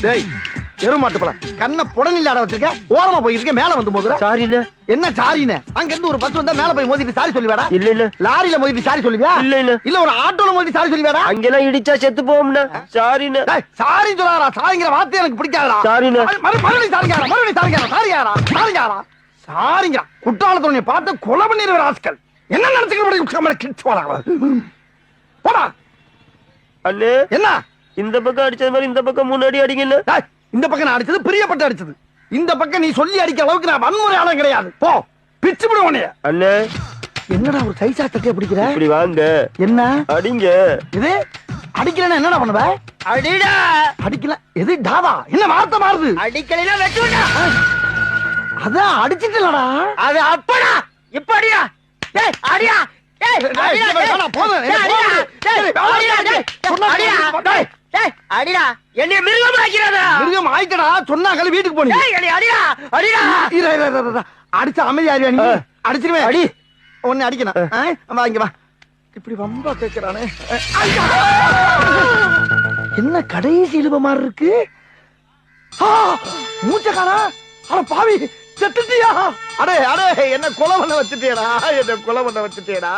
டேய் எருமாட்டு பழம் கண்ண புடனில் ஆட வச்சிருக்க ஓரமா போயிருக்க மேல வந்து மோதுற சாரிண்ணே. என்ன சாரின்னு அங்க இருந்து ஒரு பஸ் வந்தா மேல போய் மோதிட்டு சாரி சொல்லுவேடா இல்ல இல்ல லாரியில மோதிட்டு சாரி சொல்லுவியா இல்ல இல்ல இல்ல ஒரு ஆட்டோல மோதி சாரி சொல்லுவேடா அங்கெல்லாம் இடிச்சா செத்து போவோம்ண்ணே. சாரிண்ணே. சாரி சொல்லாரா சாரிங்கிற வார்த்தை எனக்கு பிடிக்காதடா சாரிண்ணே. மறுபடியும் சாரிங்காரா மறுபடியும் சாரிங்காரா சாரிங்கிறா குற்றாலத்தோட பார்த்து கொலை பண்ணிடுற ஆஸ்கள் என்ன நினைச்சுக்க போடா அண்ணே என்ன இந்த பக்கம் அடிச்சது மாதிரி இந்த பக்கம் முன்னாடி அடிங்கண்ணே. இந்த பக்கம் நான் அடிச்சது பிரியப்பட்டு அடிச்சது இந்த பக்கம் நீ சொல்லி அடிக்க அளவுக்கு நான் வன்முறையாளம் கிடையாது போ பிச்சு விடு உன்னைய. அண்ணே என்னடா ஒரு சைஸா தட்டிய பிடிக்கிற இப்படி வாங்க என்ன அடிங்க. இது அடிக்கலன்னா என்னடா பண்ணுவ அடிடா. அடிக்கல எது டாவா என்ன வார்த்தை மாறுது அடிக்கலைன்னா வெட்டுடா. அதான் அடிச்சிட்டலடா அது அப்படா இப்ப அடியா. டேய் அடியா. டேய் அடியா. அடிடா என்னைய மிருகம் ஆக்கிறதா. மிருகம் ஆயிட்டடா சொன்னா கழி வீட்டுக்கு போனீங்க அடியா அடியா. அடிச்ச அமைதியாரியா நீ அடிச்சிருவேன் அடி ஒன்னு அடிக்கணும் வா இங்க வா இப்படி ரொம்ப கேட்கிறானே என்ன கடைசி இழுப மாதிரி இருக்கு மூச்சக்காரா அட பாவி செத்துட்டியா அடே அடே என்ன கொலை பண்ண வச்சுட்டேடா